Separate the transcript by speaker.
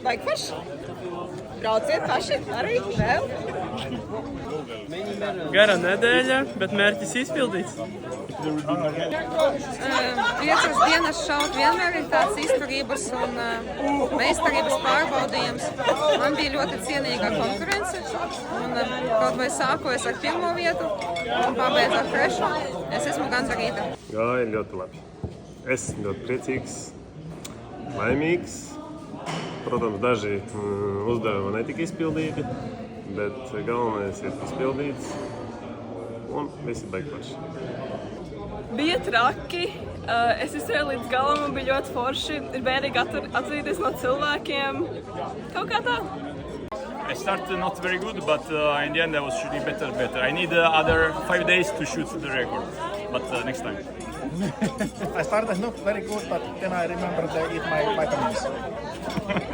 Speaker 1: Baigi forši. Brauciet paši arī vēl.
Speaker 2: Gara nedēļa, bet mērķis izpildīts.
Speaker 3: 5 dienas šaut vienmēr ir tāds izturības un meistarības pārbaudījums. Man bija ļoti cienīga konkurence. Un, kaut vai sākojas ar 1. vietu un pabeidz ar 3. Es esmu gandarīta.
Speaker 4: Gāja ļoti labi. Es ļoti priecīgs, laimīgs. Protams, daži uzdevumi netika izpildīti, bet galvenais ir izpildīts un visi beig forši.
Speaker 5: Bija traki, es izturēju līdz galam un bija ļoti forši. Ir bērīgi atzīties no cilvēkiem. Kaut kā tā.
Speaker 6: I started not very good, but in the end I was shooting better. I need other 5 days to shoot the record, but next time.
Speaker 7: I started not very good, but then I remembered to eat my vitamins.